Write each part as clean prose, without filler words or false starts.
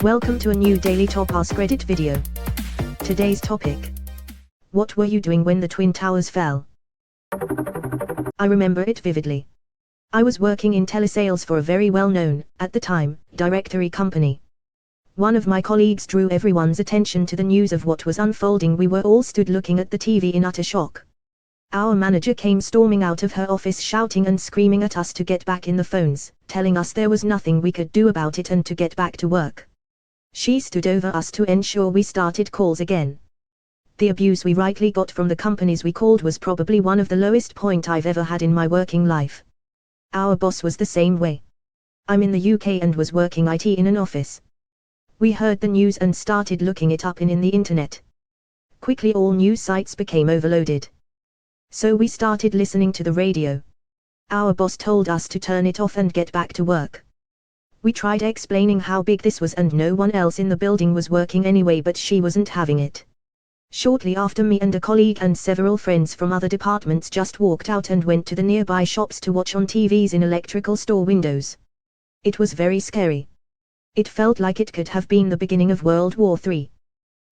Welcome to a new Daily Top Askreddit video. Today's topic: what were you doing when the Twin Towers fell? I remember it vividly. I was working in telesales for a very well-known, at the time, directory company. One of my colleagues drew everyone's attention to the news of what was unfolding. We were all stood looking at the TV in utter shock. Our manager came storming out of her office shouting and screaming at us to get back in the phones, telling us there was nothing we could do about it and to get back to work. She stood over us to ensure we started calls again. The abuse we rightly got from the companies we called was probably one of the lowest point I've ever had in my working life. Our boss was the same way. I'm in the UK and was working IT in an office. We heard the news and started looking it up in the internet. Quickly all news sites became overloaded. So we started listening to the radio. Our boss told us to turn it off and get back to work. We tried explaining how big this was and no one else in the building was working anyway, but she wasn't having it. Shortly after, me and a colleague and several friends from other departments just walked out and went to the nearby shops to watch on TVs in electrical store windows. It was very scary. It felt like it could have been the beginning of World War III.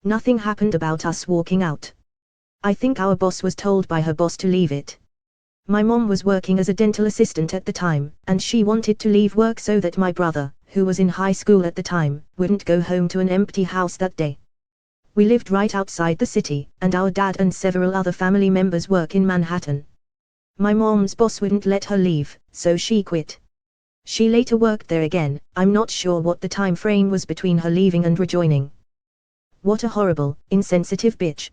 Nothing happened about us walking out. I think our boss was told by her boss to leave it. My mom was working as a dental assistant at the time, and she wanted to leave work so that my brother, who was in high school at the time, wouldn't go home to an empty house that day. We lived right outside the city, and our dad and several other family members work in Manhattan. My mom's boss wouldn't let her leave, so she quit. She later worked there again. I'm not sure what the time frame was between her leaving and rejoining. What a horrible, insensitive bitch.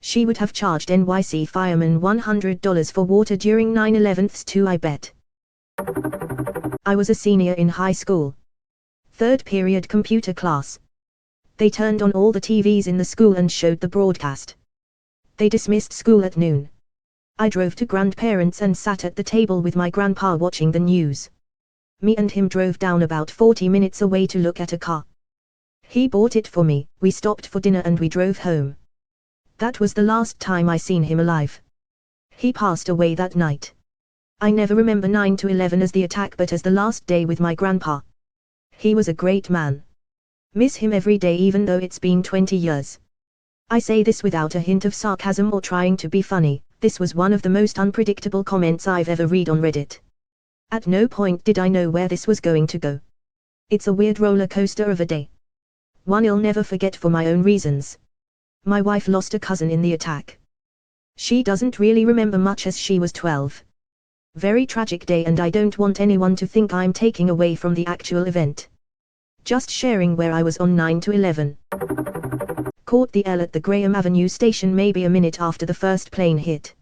She would have charged NYC firemen $100 for water during 9/11s too, I bet. I was a senior in high school. Third period computer class. They turned on all the TVs in the school and showed the broadcast. They dismissed school at noon. I drove to grandparents and sat at the table with my grandpa watching the news. Me and him drove down about 40 minutes away to look at a car. He bought it for me, we stopped for dinner and we drove home. That was the last time I seen him alive. He passed away that night. I never remember 9/11 as the attack, but as the last day with my grandpa. He was a great man. Miss him every day even though it's been 20 years. I say this without a hint of sarcasm or trying to be funny. This was one of the most unpredictable comments I've ever read on Reddit. At no point did I know where this was going to go. It's a weird roller coaster of a day. One I'll never forget for my own reasons. My wife lost a cousin in the attack. She doesn't really remember much as she was 12. Very tragic day, and I don't want anyone to think I'm taking away from the actual event. Just sharing where I was on 9/11. Caught the L at the Graham Avenue station maybe a minute after the first plane hit.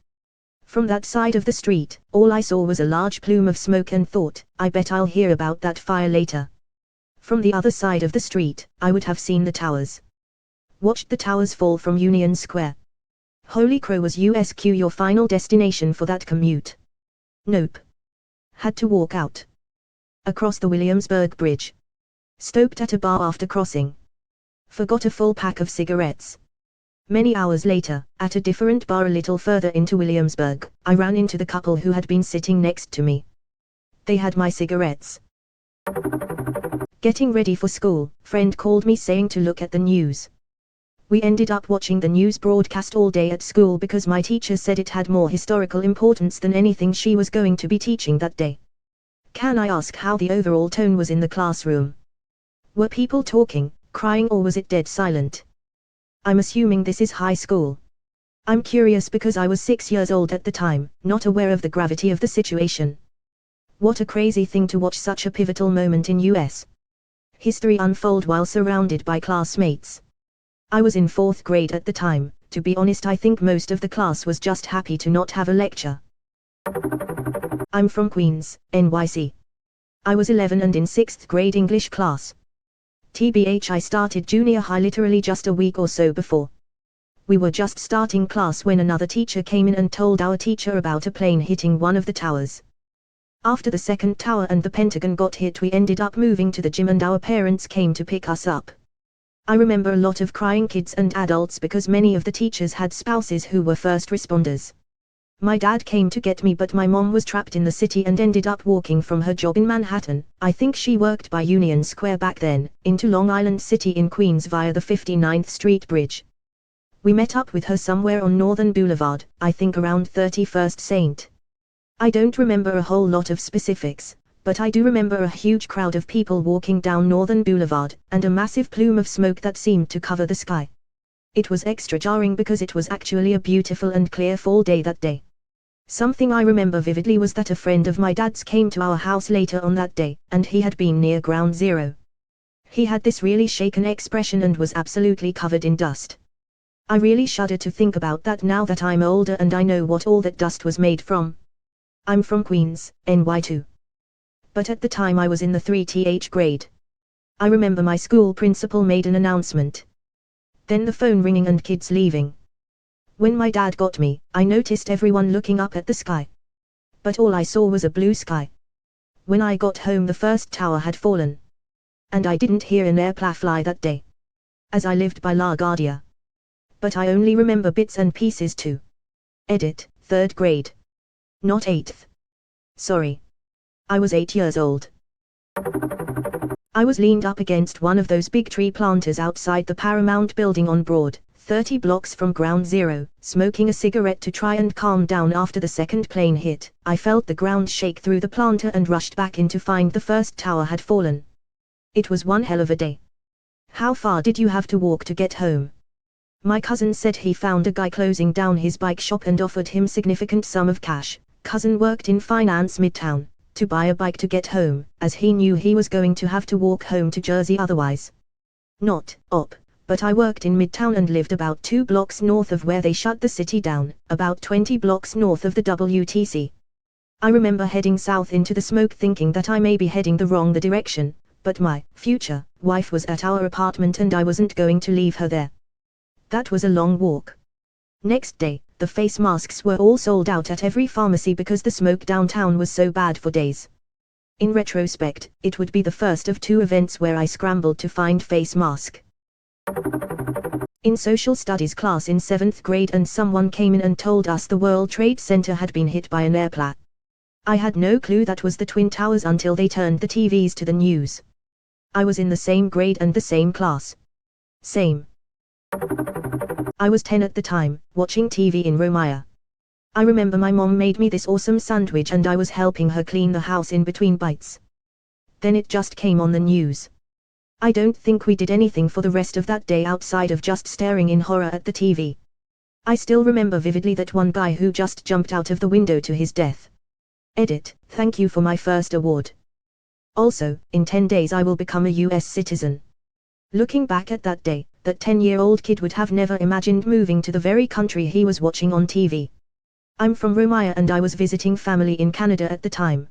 From that side of the street, all I saw was a large plume of smoke and thought, I bet I'll hear about that fire later. From the other side of the street, I would have seen the towers. Watched the towers fall from Union Square. Holy crow, was USQ your final destination for that commute? Nope. Had to walk out. Across the Williamsburg Bridge. Stopped at a bar after crossing. Forgot a full pack of cigarettes. Many hours later, at a different bar a little further into Williamsburg, I ran into the couple who had been sitting next to me. They had my cigarettes. Getting ready for school, friend called me saying to look at the news. We ended up watching the news broadcast all day at school because my teacher said it had more historical importance than anything she was going to be teaching that day. Can I ask how the overall tone was in the classroom? Were people talking, crying, or was it dead silent? I'm assuming this is high school. I'm curious because I was 6 years old at the time, not aware of the gravity of the situation. What a crazy thing to watch such a pivotal moment in US history unfold while surrounded by classmates. I was in 4th grade at the time. To be honest, I think most of the class was just happy to not have a lecture. I'm from Queens, NYC. I was 11 and in 6th grade English class. TBH, I started junior high literally just a week or so before. We were just starting class when another teacher came in and told our teacher about a plane hitting one of the towers. After the second tower and the Pentagon got hit, we ended up moving to the gym and our parents came to pick us up. I remember a lot of crying kids and adults because many of the teachers had spouses who were first responders. My dad came to get me, but my mom was trapped in the city and ended up walking from her job in Manhattan, I think she worked by Union Square back then, into Long Island City in Queens via the 59th Street Bridge. We met up with her somewhere on Northern Boulevard, I think around 31st St. I don't remember a whole lot of specifics, but I do remember a huge crowd of people walking down Northern Boulevard, and a massive plume of smoke that seemed to cover the sky. It was extra jarring because it was actually a beautiful and clear fall day that day. Something I remember vividly was that a friend of my dad's came to our house later on that day, and he had been near Ground Zero. He had this really shaken expression and was absolutely covered in dust. I really shudder to think about that now that I'm older and I know what all that dust was made from. I'm from Queens, NY too. But at the time I was in the 3th grade. I remember my school principal made an announcement. Then the phone ringing and kids leaving. When my dad got me, I noticed everyone looking up at the sky. But all I saw was a blue sky. When I got home the first tower had fallen. And I didn't hear an airplane fly that day. As I lived by LaGuardia. But I only remember bits and pieces too. Edit, 3rd grade. Not 8th. Sorry. I was 8 years old. I was leaned up against one of those big tree planters outside the Paramount building on Broad, 30 blocks from Ground Zero, smoking a cigarette to try and calm down after the second plane hit. I felt the ground shake through the planter and rushed back in to find the first tower had fallen. It was one hell of a day. How far did you have to walk to get home? My cousin said he found a guy closing down his bike shop and offered him significant sum of cash. Cousin worked in finance midtown, to buy a bike to get home, as he knew he was going to have to walk home to Jersey otherwise. Not op. But I worked in Midtown and lived about 2 blocks north of where they shut the city down, about 20 blocks north of the WTC. I remember heading south into the smoke thinking that I may be heading the wrong direction, but my future wife was at our apartment and I wasn't going to leave her there. That was a long walk. Next day, the face masks were all sold out at every pharmacy because the smoke downtown was so bad for days. In retrospect, it would be the first of 2 events where I scrambled to find face mask. In social studies class in 7th grade and someone came in and told us the World Trade Center had been hit by an airplane. I had no clue that was the Twin Towers until they turned the TVs to the news. I was in the same grade and the same class. Same. I was 10 at the time, watching TV in Romaya. I remember my mom made me this awesome sandwich and I was helping her clean the house in between bites. Then it just came on the news. I don't think we did anything for the rest of that day outside of just staring in horror at the TV. I still remember vividly that one guy who just jumped out of the window to his death. Edit, thank you for my first award. Also, in 10 days I will become a US citizen. Looking back at that day, that 10-year-old kid would have never imagined moving to the very country he was watching on TV. I'm from Romania and I was visiting family in Canada at the time.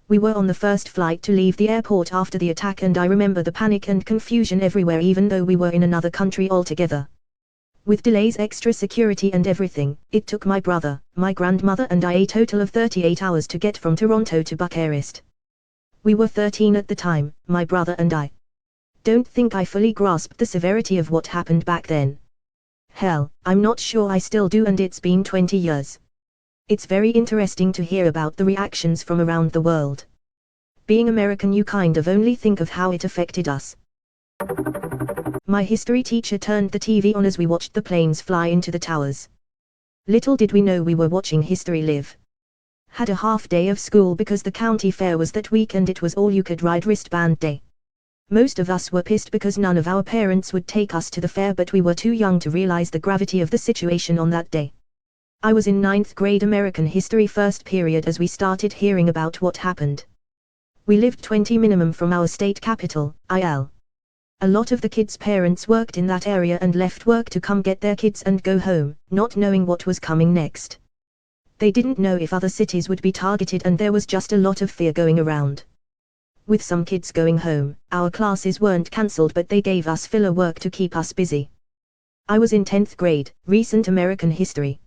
We were on the first flight to leave the airport after the attack and I remember the panic and confusion everywhere even though we were in another country altogether. With delays, extra security and everything, it took my brother, my grandmother and I a total of 38 hours to get from Toronto to Bucharest. We were 13 at the time, my brother and I. Don't think I fully grasped the severity of what happened back then. Hell, I'm not sure I still do and it's been 20 years. It's very interesting to hear about the reactions from around the world. Being American, you kind of only think of how it affected us. My history teacher turned the TV on as we watched the planes fly into the towers. Little did we know we were watching history live. Had a half day of school because the county fair was that week and it was all you could ride wristband day. Most of us were pissed because none of our parents would take us to the fair, but we were too young to realize the gravity of the situation on that day. I was in 9th grade American history first period as we started hearing about what happened. We lived 20 minimum from our state capital, IL. A lot of the kids' parents worked in that area and left work to come get their kids and go home, not knowing what was coming next. They didn't know if other cities would be targeted and there was just a lot of fear going around. With some kids going home, our classes weren't cancelled but they gave us filler work to keep us busy. I was in 10th grade, recent American history.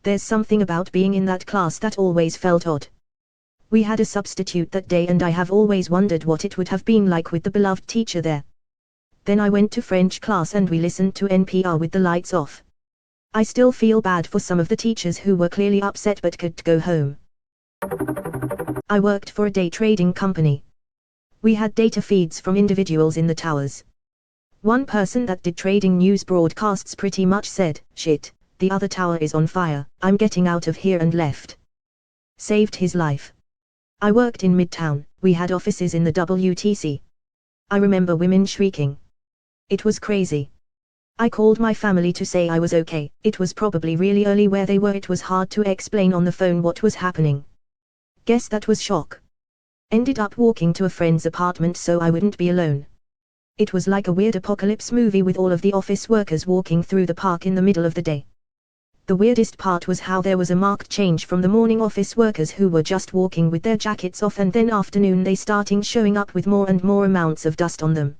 There's something about being in that class that always felt odd. We had a substitute that day and I have always wondered what it would have been like with the beloved teacher there. Then I went to French class and we listened to NPR with the lights off. I still feel bad for some of the teachers who were clearly upset but could go home. I worked for a day trading company. We had data feeds from individuals in the towers. One person that did trading news broadcasts pretty much said, "Shit, the other tower is on fire, I'm getting out of here," and left. Saved his life. I worked in Midtown, we had offices in the WTC. I remember women shrieking. It was crazy. I called my family to say I was okay. It was probably really early where they were. It was hard to explain on the phone what was happening. Guess that was shock. Ended up walking to a friend's apartment so I wouldn't be alone. It was like a weird apocalypse movie with all of the office workers walking through the park in the middle of the day. The weirdest part was how there was a marked change from the morning office workers who were just walking with their jackets off, and then afternoon they starting showing up with more and more amounts of dust on them.